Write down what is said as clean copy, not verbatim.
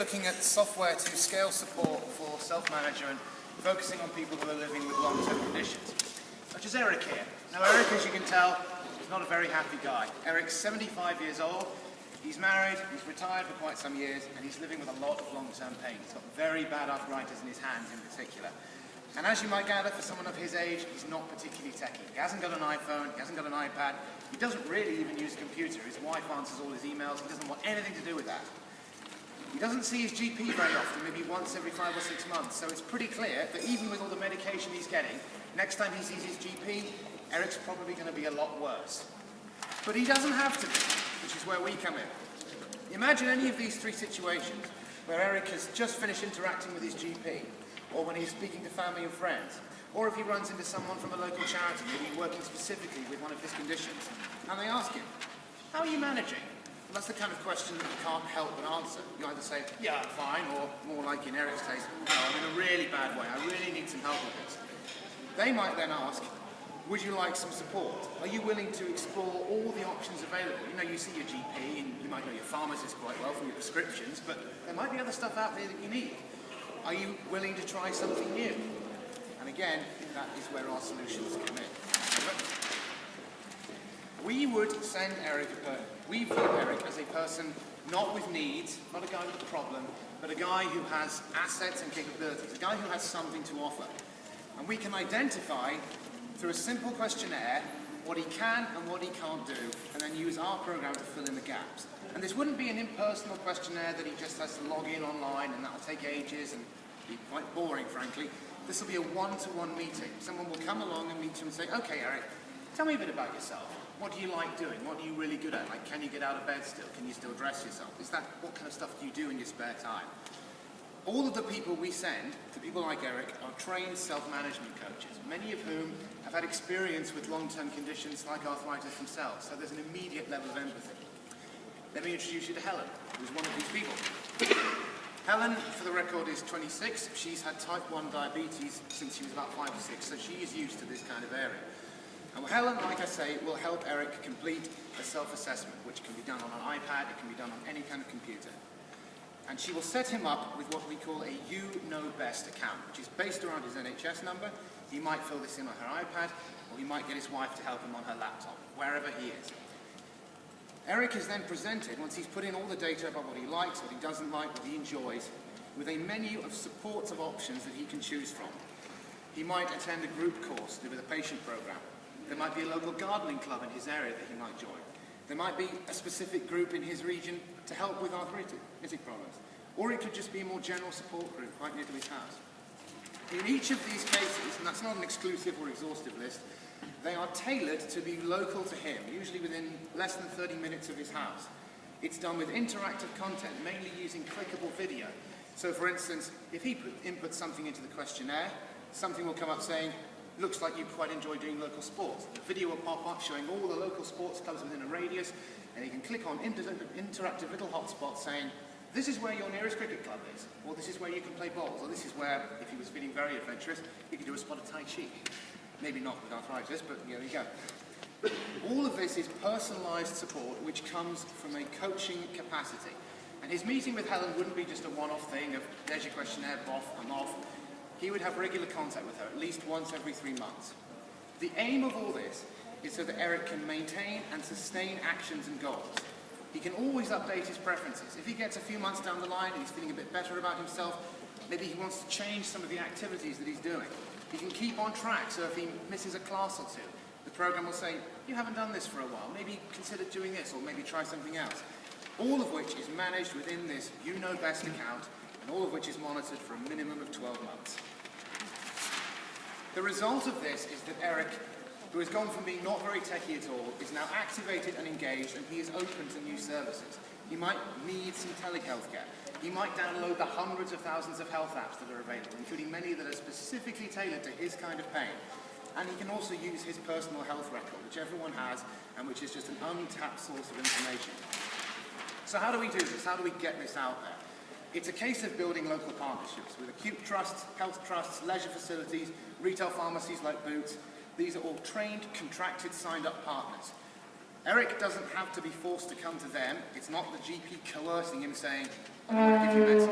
looking at software to scale support for self-management and focusing on people who are living with long-term conditions, such as Eric here. Now Eric, as you can tell, is not a very happy guy. Eric's 75 years old, he's married, he's retired for quite some years, and he's living with a lot of long-term pain. He's got very bad arthritis in his hands in particular. And as you might gather, for someone of his age, he's not particularly techy. He hasn't got an iPhone, he hasn't got an iPad, he doesn't really even use a computer. His wife answers all his emails, he doesn't want anything to do with that. He doesn't see his GP very often, maybe once every 5 or 6 months, so it's pretty clear that even with all the medication he's getting, next time he sees his GP, Eric's probably going to be a lot worse. But he doesn't have to be, which is where we come in. Imagine any of these three situations where Eric has just finished interacting with his GP, or when he's speaking to family and friends, or if he runs into someone from a local charity, maybe working specifically with one of his conditions, and they ask him, how are you managing? Well, that's the kind of question that you can't help but answer. You either say, yeah, I'm fine, or more like in Eric's case, no, I'm in a really bad way, I really need some help with this. They might then ask, would you like some support? Are you willing to explore all the options available? You know, you see your GP, and you might know your pharmacist quite well from your prescriptions, but there might be other stuff out there that you need. Are you willing to try something new? And again, that is where our solutions come in. We would send Eric, we view Eric as a person not with needs, not a guy with a problem, but a guy who has assets and capabilities, a guy who has something to offer. And we can identify through a simple questionnaire what he can and what he can't do, and then use our program to fill in the gaps. And this wouldn't be an impersonal questionnaire that he just has to log in online and that'll take ages and be quite boring, frankly. This will be a one-to-one meeting. Someone will come along and meet you and say, okay, Eric, tell me a bit about yourself. What do you like doing? What are you really good at? Like, can you get out of bed still? Can you still dress yourself? What kind of stuff do you do in your spare time? All of the people we send, to people like Eric, are trained self-management coaches, many of whom have had experience with long-term conditions like arthritis themselves, so there's an immediate level of empathy. Let me introduce you to Helen, who's one of these people. Helen, for the record, is 26. She's had type 1 diabetes since she was about 5 or 6, so she is used to this kind of area. And Helen, like I say, will help Eric complete a self-assessment, which can be done on an iPad, it can be done on any kind of computer. And she will set him up with what we call a You Know Best account, which is based around his NHS number. He might fill this in on her iPad, or he might get his wife to help him on her laptop, wherever he is. Eric is then presented, once he's put in all the data about what he likes, what he doesn't like, what he enjoys, with a menu of supports of options that he can choose from. He might attend a group course to do with a patient program. There might be a local gardening club in his area that he might join. There might be a specific group in his region to help with arthritic problems. Or it could just be a more general support group right near to his house. In each of these cases, and that's not an exclusive or exhaustive list, they are tailored to be local to him, usually within less than 30 minutes of his house. It's done with interactive content, mainly using clickable video. So for instance, if he inputs something into the questionnaire, something will come up saying, looks like you quite enjoy doing local sports. The video will pop up showing all the local sports clubs within a radius, and you can click on interactive little hotspots saying, this is where your nearest cricket club is, or this is where you can play bowls, or this is where, if he was feeling very adventurous, he could do a spot of Tai Chi. Maybe not with arthritis, but there you go. All of this is personalised support which comes from a coaching capacity. And his meeting with Helen wouldn't be just a one-off thing of, there's your questionnaire, off, I'm off. He would have regular contact with her, at least once every 3 months. The aim of all this is so that Eric can maintain and sustain actions and goals. He can always update his preferences. If he gets a few months down the line and he's feeling a bit better about himself, maybe he wants to change some of the activities that he's doing. He can keep on track, so if he misses a class or two, the program will say, you haven't done this for a while, maybe consider doing this, or maybe try something else. All of which is managed within this You Know Best account, and all of which is monitored for a minimum of 12 months. The result of this is that Eric, who has gone from being not very techy at all, is now activated and engaged, and he is open to new services. He might need some telehealth care. He might download the hundreds of thousands of health apps that are available, including many that are specifically tailored to his kind of pain. And he can also use his personal health record, which everyone has, and which is just an untapped source of information. So how do we do this? How do we get this out there? It's a case of building local partnerships with acute trusts, health trusts, leisure facilities, retail pharmacies like Boots. These are all trained, contracted, signed-up partners. Eric doesn't have to be forced to come to them. It's not the GP coercing him saying, I'm going to give you